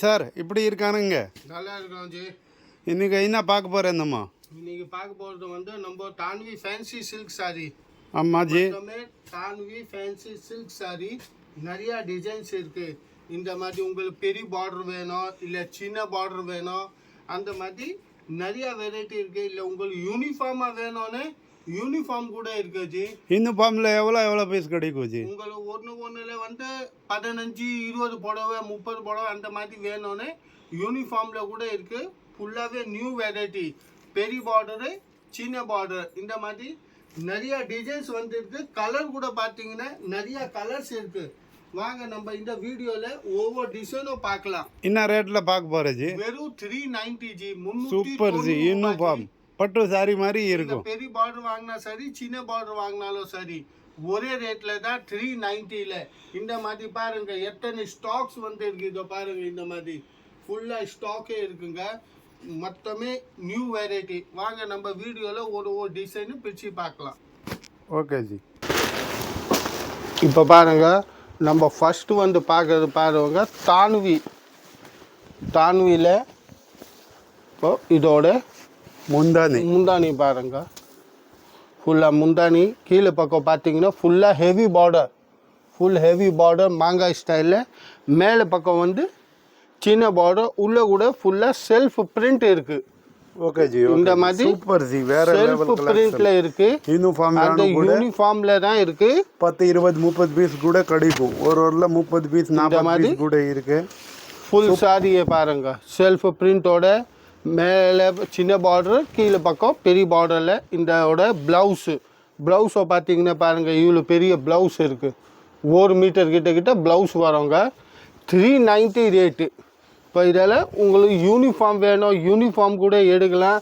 Sir இப்படி இருக்கானுங்க. நல்லா இருக்கோம் ஜி. இன்னைக்கு என்ன பார்க்க போறேன்மா? இன்னைக்கு பார்க்க போகிறது வந்து நம்ம தான்வி ஃபேன்சி சில்க் சாரி. ஆமா G, Tanvi fancy silk sorry நிறையா டிசைன்ஸ் இருக்குது. இந்த மாதிரி உங்களுக்கு பெரிய பார்டர் வேணும் இல்லை சின்ன பார்டர் வேணும், அந்த மாதிரி நிறையா வெரைட்டி இருக்குது. இல்லை உங்களுக்கு யூனிஃபார்மாக வேணும்னு யூனிஃபார்ம் கூட இருக்கு ஜி. யூனிஃபார்மில் எவ்வளோ பீஸ் கிடைக்கும் ஜி? உங்களுக்கு ஒன்றுல வந்து 15 20 புடவை 30 புடவை அந்த மாதிரி வேணும்னு யூனிஃபார்மில் கூட இருக்குது. ஃபுல்லாகவே நியூ வெரைட்டி, பெரிய பார்டரு சின்ன பார்டர், இந்த மாதிரி நிறையா டிசைன்ஸ் வந்துருக்கு. கலர் கூட பார்த்தீங்கன்னா நிறையா கலர்ஸ் இருக்குது. வாங்க நம்ம இந்த வீடியோவில் ஒவ்வொரு டிசைனும் பார்க்கலாம். என்ன ரேட்டில் பார்க்க போகிறேன் ஜி? வெறும் 390 ஜி. Super G. யூனிஃபார்ம் பட்டு சாரி மாதிரி இருக்கும். பெரிய பார்டர் வாங்கினா சரி, சின்ன பார்டர் வாங்கினாலும் சரி, ஒரே ரேட்ல தான் 390ல. இந்த மாதிரி பாருங்க எத்தனை ஸ்டாக்ஸ் வந்து இருக்கு. இதோ பாருங்க, இந்த மாதிரி ஃபுல்லா ஸ்டாக்கே இருக்குங்க. மொத்தமே நியூ வெரைட்டி. வாங்க நம்ம வீடியோல ஒரு டிசைன் பிரிச்சு பார்க்கலாம். Okay G. இப்போ பாருங்க, நம்ம ஃபர்ஸ்ட் வந்து பார்க்கறது பாருங்க தான்வியில் இப்போ இதோட முந்தானி பாருங்க. ஃபுல்லாக முந்தானி கீழே பக்கம் பார்த்தீங்கன்னா ஃபுல்லாக ஹெவி பார்டர் மாங்காய் ஸ்டைலில். மேலே பக்கம் வந்து சின்ன பார்டர், உள்ளே கூட ஃபுல்லாக செல்ஃப் பிரிண்ட் இருக்குது. Okay G. இந்த மாதிரி சூப்பர் ஜி. வேற செல்ஃப் பிரிண்ட்ல இருக்கு. யூனிஃபார்ம் அந்த யூனிஃபார்ம்ல தான் இருக்கு. 10 20 30 பீஸ் கூட கிடைக்கும். ஒரு 30 பீஸ் 40 பீஸ் கூட இருக்கு. ஃபுல் சாரியை பாருங்க, செல்ஃப் பிரிண்டோட மேலே சின்ன பார்டர், கீழே பக்கம் பெரிய பார்டரில். இதோட ப்ளவுஸை பார்த்தீங்கன்னா பாருங்கள், இவ்வளோ பெரிய ப்ளவுஸ் இருக்குது. 1 மீட்டர் கிட்ட ப்ளவுஸ் வரவங்க. 390 ரேட்டு. இப்போ இதில் உங்களுக்கு யூனிஃபார்ம் வேணும், யூனிஃபார்ம் கூட எடுக்கலாம்.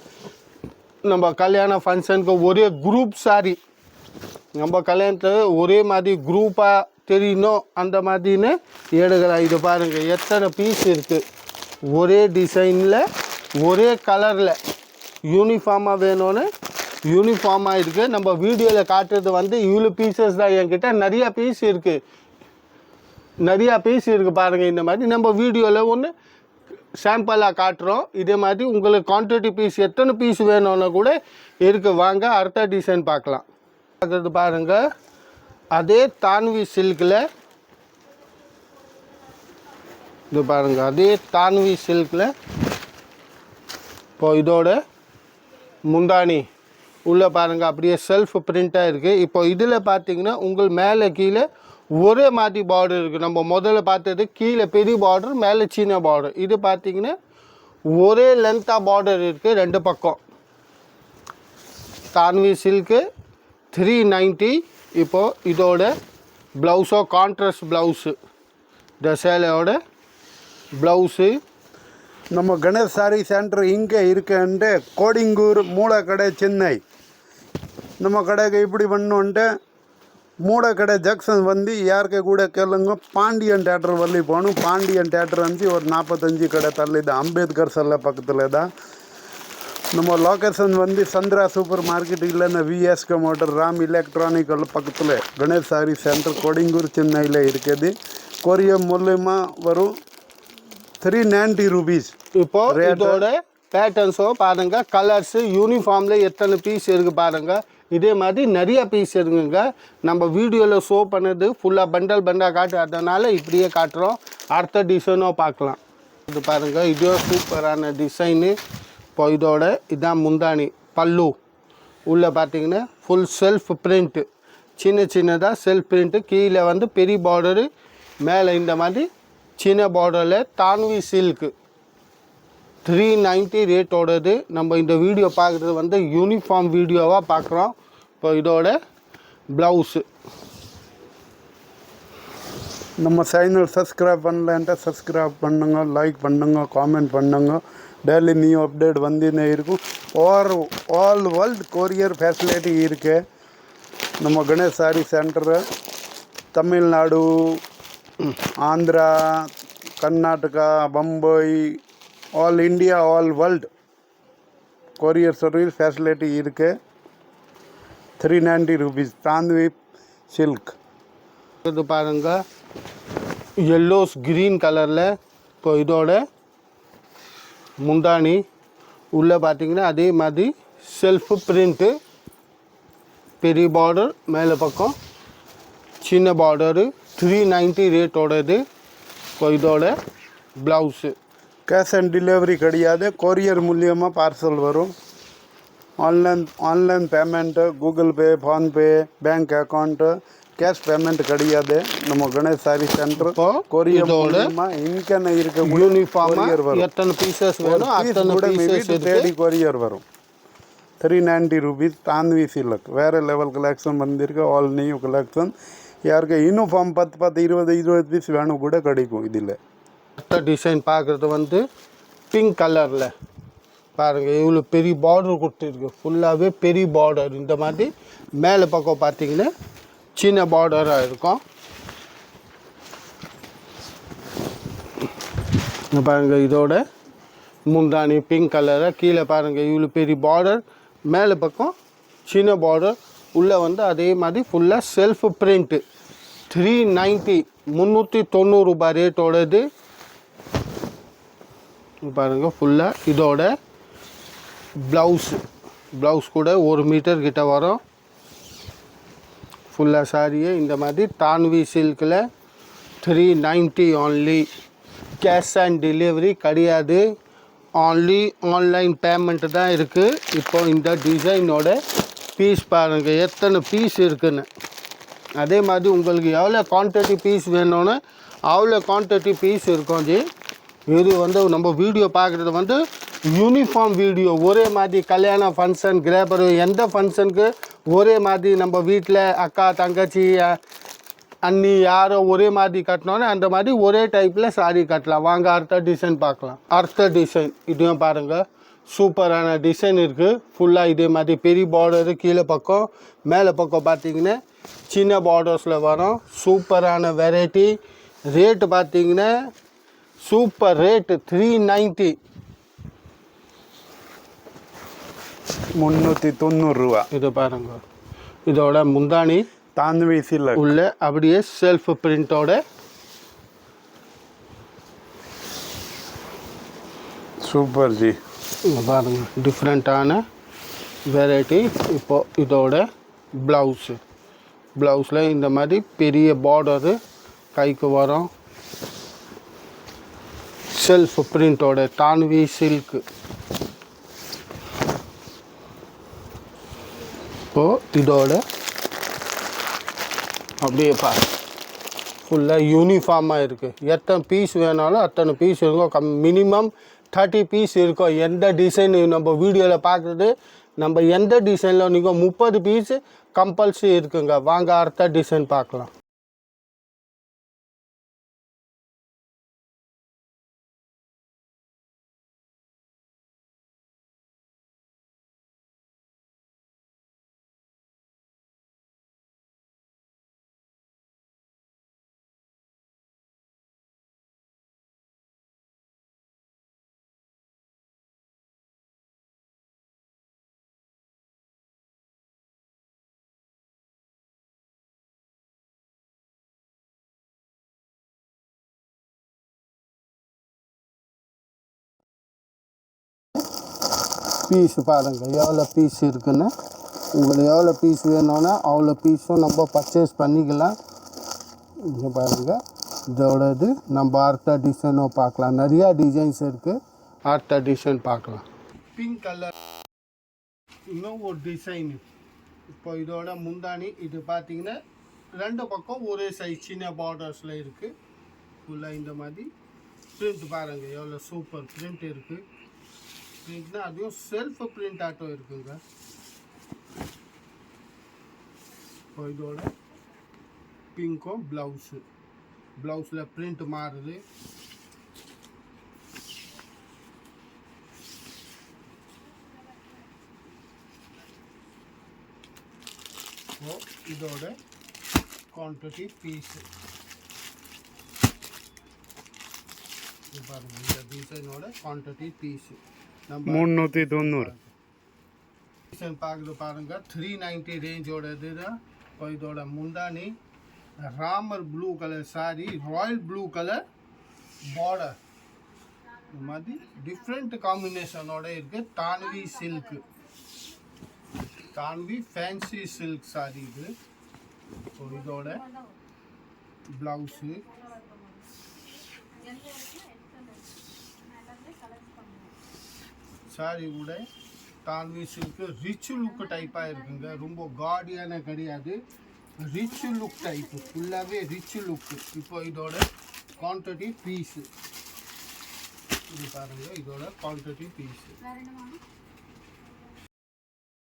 நம்ம கல்யாண ஃபங்க்ஷனுக்கு ஒரே குரூப் சாரி, நம்ம கல்யாணத்தை ஒரே மாதிரி குரூப்பாக தெரியணும், அந்த மாதிரின்னு எடுக்கலாம். இது பாருங்கள் எத்தனை பீஸ் இருக்குது. ஒரே டிசைனில் ஒரே கலரில் யூனிஃபார்மாக வேணும்னு யூனிஃபார்மாக இருக்குது. நம்ம வீடியோவில் காட்டுறது வந்து இவ்வளோ பீசஸ் தான். என்கிட்ட நிறையா பீஸ் இருக்குது பாருங்கள். இந்த மாதிரி நம்ம வீடியோவில் ஒன்று சாம்பிளாக காட்டுறோம். இதே மாதிரி உங்களுக்கு குவான்டிட்டி பீஸ் எத்தனை பீஸ் வேணும்னு கூட இருக்குது. வாங்க அடுத்த டிசைன் பார்க்கலாம். பார்க்குறது பாருங்கள், அதே தான்வி சில்கில். இது பாருங்கள், அதே தான்வி சில்கில். இப்போ இதோட முந்தானி உள்ளே பாருங்கள், அப்படியே செல்ஃப் பிரிண்ட்டாக இருக்குது. இப்போ இதில் பார்த்தீங்கன்னா உங்கள் மேலே கீழே ஒரே மாதிரி பார்டர் இருக்குது. நம்ம முதல்ல பார்த்தது கீழே பெரிய பார்டர், மேலே சின்ன பார்டர். இது பார்த்தீங்கன்னா ஒரே லென்த்தாக பார்டர் இருக்குது ரெண்டு பக்கம். தான்வி சில்க்கு 390. இப்போது இதோட ப்ளவுஸோ கான்ட்ராஸ்ட் ப்ளவுஸு, இந்த சேலையோட ப்ளவுஸு. நம்ம கணேஷ் சாரி சென்டர் இங்கே இருக்குன்ட்டு கோடிங்கூர் மூலக்கடை சென்னை. நம்ம கடைக்கு இப்படி பண்ணோன்ட்டு மூலக்கடை ஜங்ஷன் வந்து யாருக்கு கூட கேளுங்க, பாண்டியன் தேட்டர் வரலி போகணும். பாண்டியன் தேட்டர் வந்து ஒரு 45 கடை தள்ளி தான், அம்பேத்கர் சிலை பக்கத்தில் தான். நம்ம லொக்கேஷன் வந்து சந்திரா சூப்பர் மார்க்கெட் இல்லைன்னா விஎஸ்கே மோட்டர் ராம் எலக்ட்ரானிக்கல் பக்கத்தில் கணேஷ் சாரி சென்டர் கோடிங்கூர் சென்னையில் இருக்குது. கொரியர் மூலயமா வரும். 390 ரூபீஸ். இப்போ இதோட பேட்டர்ன்ஸோ பாருங்க, கலர்ஸு, யூனிஃபார்மில் எத்தனை பீஸ் இருக்குது பாருங்க. இதே மாதிரி நிறைய பீஸ் இருக்குங்க. நம்ம வீடியோவில் ஷோ பண்ணது ஃபுல்லாக பண்டல் காட்டு, அதனால் இப்படியே காட்டுறோம். அடுத்த டிசைனோ பார்க்கலாம். இது பாருங்கள், இதோ சூப்பரான டிசைனு. இப்போ இதோட இதான் முந்தானி, பல்லு. உள்ளே பார்த்தீங்கன்னா ஃபுல் செல்ஃப் பிரிண்ட்டு, சின்னதாக செல்ஃப் பிரிண்ட்டு. கீழே வந்து பெரிய பார்டரு, மேலே இந்த மாதிரி சின்ன பார்டரில். தான்வி சில்க்கு 390 ரேட்டோடது. நம்ம இந்த வீடியோ பார்க்குறது வந்து யூனிஃபார்ம் வீடியோவாக பார்க்குறோம். இப்போ இதோட ப்ளவுஸு. நம்ம சேனல் சப்ஸ்கிரைப் பண்ணலன்ட்டு சப்ஸ்கிரைப் பண்ணுங்க, லைக் பண்ணுங்க, காமெண்ட் பண்ணுங்க. டெய்லி நியூ அப்டேட் வந்துன்னே இருக்கும். ஆல் வேர்ல்டு கொரியர் ஃபெசிலிட்டி இருக்குது நம்ம Ganesh sorry centre. Tamil Nadu, Andhra, Karnataka, Bombay, all India, all world courier service facility இருக்குது. 390 ரூபீஸ். தான்வி சில்க். இது பாருங்கள், எல்லோஸ் க்ரீன் கலரில். இப்போ இதோட முந்தானி உள்ளே பார்த்தீங்கன்னா அதே மாதிரி செல்ஃப் பிரிண்ட்டு, பெரிய பார்டர், மேலே பக்கம் சின்ன பார்டரு, 390 ரேட்டோடது. இப்போ இதோட ப்ளவுஸு. கேஷ் ஆன் டெலிவரி கிடையாது, கொரியர் மூலியமாக பார்சல் வரும். Online payment, Google Pay, PhonePe, bank account, cash payment கிடையாது. நம்ம கணேஷ் சாரி சென்டர் இப்போ கொரியர் இதோட மூலியமாக இங்கன்னு இருக்க யூனிஃபார்மாக கொரியர் வரும். எத்தனை பீசஸ் வேணும் அத்தனை பீசஸ் வீட்டு தேடி கொரியர் வரும். 390 ருபீஸ் தான்வி சில்க். வேறு லெவல் கலெக்ஷன் வந்திருக்கு, ஆல் நியூ கலெக்ஷன். யாருக்கு யூனிஃபார்ம் 10 20 பீஸ் வேணும் கூட கிடைக்கும் இதில். அடுத்த டிசைன் பார்க்குறது வந்து பிங்க் கலரில் பாருங்கள், இவ்வளோ பெரிய பார்டர் கொடுத்துருக்கு. ஃபுல்லாகவே பெரிய பார்டர். இந்த மாதிரி மேலே பக்கம் பார்த்தீங்கன்னா சின்ன பார்டராக இருக்கும். பாருங்கள் இதோட முந்தானி பிங்க் கலராக, கீழே பாருங்கள் இவ்வளோ பெரிய பார்டர், மேலே பக்கம் சின்ன பார்டர், உள்ளே வந்து அதே மாதிரி ஃபுல்லாக செல்ஃப் பிரிண்ட்டு. 390 390 ரூபாய் ரேட்டோடது. பாருங்கள் ஃபுல்லாக இதோட ப்ளவுஸ் கூட 1 மீட்டர் கிட்ட வரும். ஃபுல்லாக சாரியே இந்த மாதிரி தான்வி சில்கில் 390 only. கேஷ் ஆன் டெலிவரி கிடையாது, only ஆன்லைன் பேமெண்ட்டு தான் இருக்குது. இப்போ இந்த டிசைனோட பீஸ் பாருங்கள் எத்தனை பீஸ் இருக்குன்னு. அதே மாதிரி உங்களுக்கு எவ்வளோ குவான்டிட்டி பீஸ் வேணும்னு அவ்வளோ குவான்டிட்டி பீஸ் இருக்கும் ஜி. இது வந்து நம்ம வீடியோ பார்க்குறது வந்து யூனிஃபார்ம் வீடியோ. ஒரே மாதிரி கல்யாணம் ஃபங்க்ஷன், கிரேப்பர், எந்த ஃபங்க்ஷனுக்கு ஒரே மாதிரி நம்ம வீட்டில் அக்கா தங்கச்சி அண்ணி யாரோ ஒரே மாதிரி கட்டினோன்னு அந்த மாதிரி ஒரே டைப்பில் சாரி கட்டலாம். வாங்க அடுத்த டிசைன் பார்க்கலாம். அடுத்த டிசைன் இதுவும் பாருங்கள், சூப்பரான டிசைன் இருக்குது. ஃபுல்லாக இதே மாதிரி பெரிய பார்டரு, கீழே பக்கம் மேலே பக்கம் பார்த்தீங்கன்னா சின்ன பார்டர்ஸில் வரும். சூப்பரான வெரைட்டி. ரேட்டு பார்த்தீங்கன்னா சூப்பர் ரேட்டு 390 390 ரூபா. இது பாருங்க, இதோட முந்தானி தான்வி சில்க் உள்ள அப்படியே செல்ஃப் பிரிண்டோட சூப்பர் ஜி. பாருங்க டிஃப்ரெண்ட்டான வெரைட்டி. இப்போ இதோட ப்ளவுஸில் இந்த மாதிரி பெரிய பார்டரு கைக்கு வரும். செல்ஃப் பிரிண்டோட தான்வி சில்க்கு. இப்போது இதோட அப்படியே பாரு ஃபுல்லாக யூனிஃபார்மாக இருக்குது. எத்தனை பீஸ் வேணாலும் அத்தனை பீஸ் இருக்கும். மினிமம் 30 பீஸ் இருக்கும். எந்த டிசைன் நம்ம வீடியோவில் பார்க்குறது, நம்ம எந்த டிசைனில் நீங்கள் 30 பீஸ் கம்பல்சரி இருக்குங்க. வாங்க அடுத்த டிசைன் பார்க்கலாம். பீஸ் பாருங்கள் எவ்வளோ பீஸ் இருக்குன்னு. உங்களுக்கு எவ்வளோ பீஸ் வேணும்னா அவ்வளோ பீஸும் நம்ம பர்ச்சேஸ் பண்ணிக்கலாம். இங்கே பாருங்கள் இதோடது. நம்ம அடுத்த டிசைனும் பார்க்கலாம். நிறையா டிசைன்ஸ் இருக்குது. அடுத்த டிசைன் பார்க்கலாம். பிங்க் கலர் இன்னும் ஒரு டிசைன். இப்போ இதோட முந்தானி இது பார்த்தீங்கன்னா 2 பக்கம் ஒரே சைஸ் சின்ன பார்டர்ஸில் இருக்குது. ஃபுல்லாக இந்த மாதிரி பிரிண்ட் பாருங்கள் எவ்வளோ சூப்பர் பிரிண்ட் இருக்குது. பிரிண்ட்னா அதுவும் செல்ஃப் பிரிண்ட் ஆட்டோ இருக்குங்க. இப்போ இதோட பிங்க்கும் ப்ளவுஸில் பிரிண்ட் மாறுது. இதோட குவான்டிட்டி பீஸு பாருங்கள். இந்த டிசைனோட குவான்டிட்டி பீஸு நம்ம 390 டிசைன் பார்க்குறது பாருங்கள். 390 ரேஞ்சோட இதுதான். இப்போ இதோட முந்தானி Ramar blue colour sari, royal blue colour border. இந்த மாதிரி டிஃப்ரெண்ட் காம்பினேஷனோட இருக்கு. Tanvi silk, Tanvi fancy silk sari இது. ஸோ இதோட ப்ளவுஸு, சாரி கூட தான்வி சில்க் ரிச் லுக் டைப்பாக இருக்குங்க. ரொம்ப காடியான கிடையாது, ரிச் லுக் டைப்பு, ஃபுல்லாகவே ரிச் லுக்கு. இப்போ இதோட குவான்டிட்டி பீஸு இது பாருங்கள், இதோட குவான்டிட்டி பீஸு.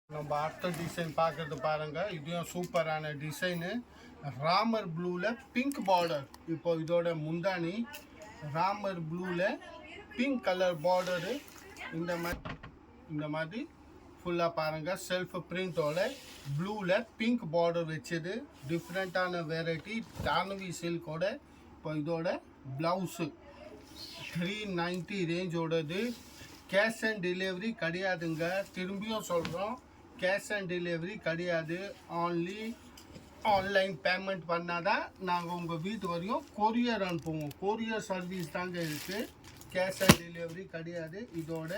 நம்ம அடுத்த டிசைன் பார்க்குறது பாருங்கள், இதுவும் சூப்பரான டிசைனு. ராமர் ப்ளூவில் பிங்க் பார்டர். இப்போ இதோட முந்தானி ராமர் ப்ளூவில் பிங்க் கலர் பார்டரு. இந்த மாதிரி ஃபுல்லாக பாருங்கள், செல்ஃப் பிரிண்டோட ப்ளூவில் பிங்க் பார்டர் வச்சது. டிஃப்ரெண்ட்டான வெரைட்டி தான்வி சில்கோட. இப்போ இதோட ப்ளவுஸு 390 ரேஞ்சோடது. கேஷ் அண்ட் டெலிவரி கிடையாதுங்க. திரும்பியும் சொல்கிறோம், கேஷ் அண்ட் டெலிவரி கிடையாது. ஆன்லி ஆன்லைன் பேமெண்ட் பண்ணால் தான் நாங்கள் உங்கள் வீட்டு வரையும் கொரியர் அனுப்புவோம். கொரியர் சர்வீஸ் தாங்க இருக்குது, கேஷ் அண்ட் டெலிவரி கிடையாது. இதோட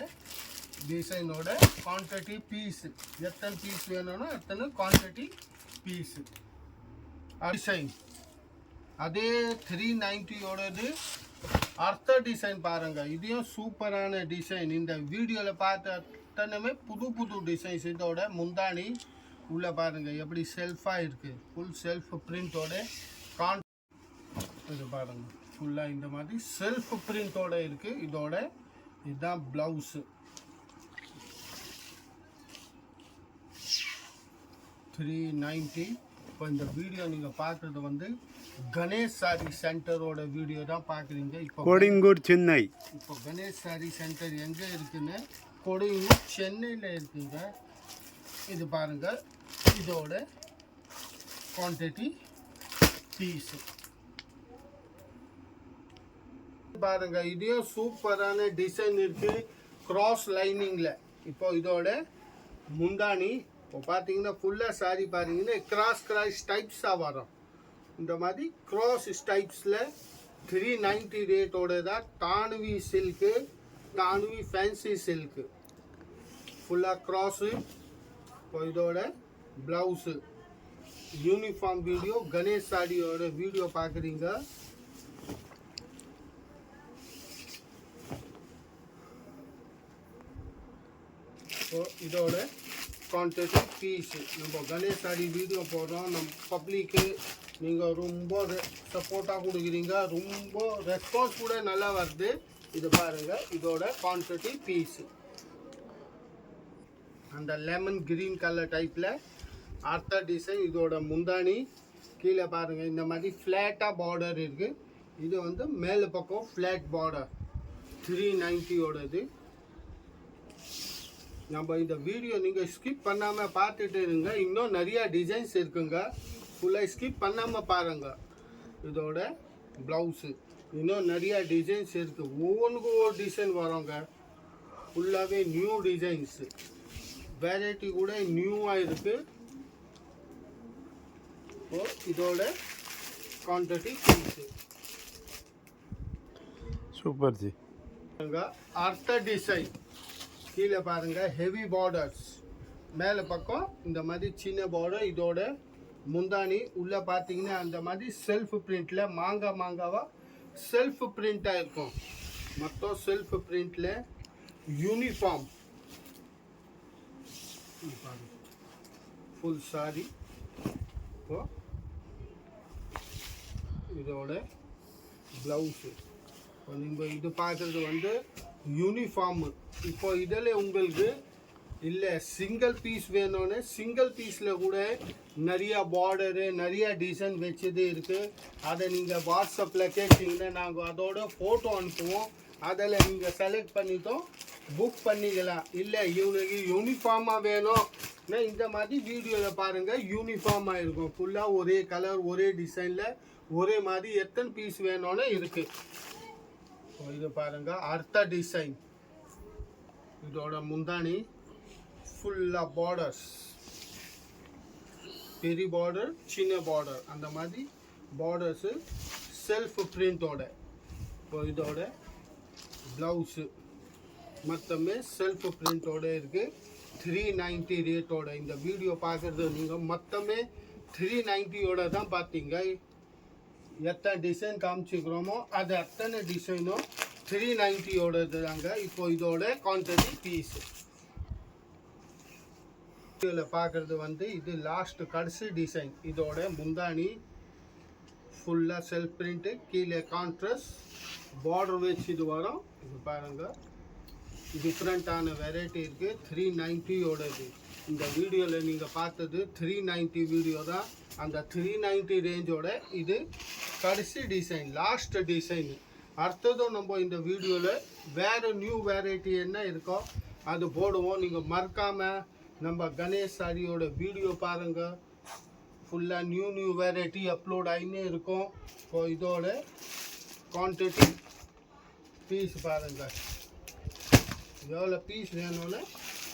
டிசைனோட குவான்டிட்டி பீஸு, எத்தனை பீஸ் வேணும்னா அத்தனை குவான்டிட்டி பீஸு. டிசைன் அதே 390ஓடது. அடுத்த டிசைன் பாருங்கள், இதையும் சூப்பரான டிசைன். இந்த வீடியோவில் பார்த்த அத்தனையுமே புது புது டிசைன்ஸ். இதோட முந்தானி உள்ளே பாருங்கள் எப்படி செல்ஃபாக இருக்குது, ஃபுல் செல்ஃப் பிரிண்டோட. இது பாருங்கள், ஃபுல்லாக இந்த மாதிரி செல்ஃப் பிரிண்டோட இருக்குது. இதோட இதுதான் ப்ளவுஸு 390. இப்போ இந்த வீடியோ நீங்கள் பார்க்குறது வந்து கணேஷ் சாரி சென்டரோட வீடியோ தான் பார்க்குறீங்க. இப்போ கோடிங்கூர் சென்னை. இப்போ கணேஷ் சாரி சென்டர் எங்கே இருக்குன்னு, கோடிங்கூர் சென்னையில் இருக்குங்க. இது பாருங்கள், இதோட குவான்டிட்டி பீஸு பாருங்கள். இதையும் சூப்பரான டிசைன் இருக்குது, கிராஸ் லைனிங்கில். இப்போ இதோட முந்தானி இப்போ பார்த்தீங்கன்னா ஃபுல்லாக சாரி பாருங்கன்னா கிராஸ் டைப்ஸாக வரும். இந்த மாதிரி கிராஸ் டைப்ஸில் 390 ரேட்டோட தான் Tanvi silk, Tanvi fancy silk, ஃபுல்லாக க்ராஸு. இப்போ இதோட ப்ளவுஸு யூனிஃபார்ம் வீடியோ, கணேஷ் சாரியோட வீடியோ பார்க்குறீங்க. இப்போ இதோட குவான்டிட்டி பீஸு. நம்ம கணேஷ் சாரி வீடியோ போடுறோம், நம்ம பப்ளிக்கு நீங்கள் ரொம்ப சப்போர்ட்டாக கொடுக்குறீங்க, ரொம்ப ரெஸ்பான்ஸ் கூட நல்லா வருது. இது பாருங்கள், இதோட குவான்டிட்டி பீஸு. அந்த லெமன் கிரீன் கலர் டைப்பில் அடுத்த டிசைன். இதோட முந்தானி கீழே பாருங்கள், இந்த மாதிரி ஃப்ளாட்டாக பார்டர் இருக்குது. இது வந்து மேலே பக்கம் ஃப்ளாட் பார்டர் 390ஓடது. நம்ம இந்த வீடியோ நீங்கள் ஸ்கிப் பண்ணாமல் பார்த்துட்டு இருங்க, இன்னும் நிறையா டிசைன்ஸ் இருக்குங்க, ஃபுல்லாக ஸ்கிப் பண்ணாமல் பாருங்கள். இதோட ப்ளவுஸு இன்னும் நிறையா டிசைன்ஸ் இருக்குது, ஒவ்வொன்றுக்கும் ஒரு டிசைன் வரோங்க. ஃபுல்லாகவே நியூ டிசைன்ஸு, வெரைட்டி கூட நியூவாக இருக்குது. ஓ இதோட குவான்டிட்டி பீஸு சூப்பர் ஜி. அடுத்த டிசைன் கீழே பாருங்கள், ஹெவி பார்டர்ஸ், மேலே பக்கம் இந்த மாதிரி சின்ன பார்டர். இதோட முந்தானி உள்ளே பார்த்தீங்கன்னா அந்த மாதிரி செல்ஃப் பிரிண்டில் மாங்காவாக செல்ஃப் பிரிண்ட்டாக இருக்கும். மொத்தம் செல்ஃப் பிரிண்டில் யூனிஃபார்ம் ஃபுல் சாரி. இப்போ இதோட ப்ளவுஸு. இப்போ நீங்கள் இது பார்க்குறது வந்து யூனிஃபார்மு. இப்போ இதில் உங்களுக்கு இல்லை சிங்கிள் பீஸ் வேணும்னு சிங்கிள் பீஸில் கூட நிறையா பார்டரு நிறையா டிசைன் வச்சது இருக்குது. அதை நீங்கள் வாட்ஸ்அப்பில் கேட்டிங்கன்னா நாங்கள் அதோட ஃபோட்டோ அனுப்புவோம். அதில் நீங்கள் செலக்ட் பண்ணிட்டோம் புக் பண்ணிக்கலாம். இல்லை இவனுக்கு யூனிஃபார்மாக வேணும்னா இந்த மாதிரி வீடியோவில் பாருங்கள், யூனிஃபார்மாக இருக்கும். ஃபுல்லாக ஒரே கலர் ஒரே டிசைனில் ஒரே மாதிரி எத்தனை பீஸ் வேணும்னு இருக்குது. இது பாருங்கள் அடுத்த டிசைன். இதோட முந்தானி ஃபுல்லாக பார்டர்ஸ், பெரிய பார்டர் சின்ன பார்டர் அந்த மாதிரி பார்டர்ஸு செல்ஃப் பிரிண்டோட. இப்போ இதோட ப்ளவுஸு மொத்தமே செல்ஃப் பிரிண்டோட இருக்குது. 390 ரேட்டோட. இந்த வீடியோ பார்க்குறது நீங்கள் மொத்தமே 390யோட தான் பார்த்தீங்க. எத்தனை டிசைன் காமிச்சிக்கிறோமோ அது அத்தனை டிசைனும் 390யோடது தாங்க. இப்போ இதோட குவான்டிட்டி பீஸ் வீடியோவில் பார்க்குறது வந்து இது லாஸ்ட் கடைசி டிசைன். இதோட முந்தானி ஃபுல்லாக செல்ஃப் பிரிண்ட்டு, கீழே கான்ட்ராஸ்ட் பார்டர் வச்சு இது வரும். இது பாருங்கள், டிஃப்ரெண்ட்டான வெரைட்டி இருக்குது. 390யோடது. இந்த வீடியோவில் நீங்கள் பார்த்தது 390 வீடியோ தான். அந்த 390 ரேஞ்சோட இது கடைசி டிசைன், லாஸ்ட் டிசைன். அடுத்ததும் நம்ம இந்த வீடியோவில் வேறு நியூ வெரைட்டி என்ன இருக்கோ அது போடுவோம். நீங்கள் மறக்காமல் நம்ம கணேஷ் சாரியோட வீடியோ பாருங்கள். ஃபுல்லாக நியூ வெரைட்டி அப்லோட் ஆகினே இருக்கும். ஸோ இதோட குவான்டிட்டி பீஸ் பாருங்கள். எவ்வளோ பீஸ் வேணும்னு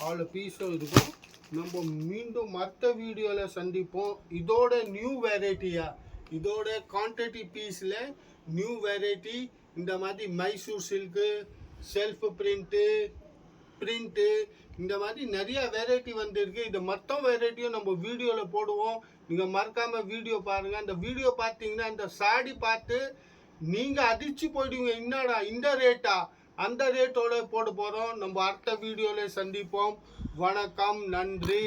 அவ்வளோ பீஸும் இருக்கும். நம்ம மீண்டும் மற்ற வீடியோவில் சந்திப்போம். இதோட நியூ வெரைட்டியாக, இதோட குவான்டிட்டி பீஸில் நியூ வெரைட்டி இந்த மாதிரி மைசூர் சில்க்கு, செல்ஃப் பிரிண்ட்டு இந்த மாதிரி நிறைய வெரைட்டி வந்துருக்கு. இது மொத்த வெரைட்டியும் நம்ம வீடியோவில் போடுவோம். நீங்கள் மறக்காமல் வீடியோ பாருங்கள். அந்த வீடியோ பார்த்தீங்கன்னா அந்த சாடி பார்த்து நீங்கள் அதிர்ச்சி போயிடுவீங்க. என்னடா இந்த ரேட்டா, அந்த ரேட்டோட போட போகிறோம். நம்ம அடுத்த வீடியோவில் சந்திப்போம். வணக்கம், நன்றி.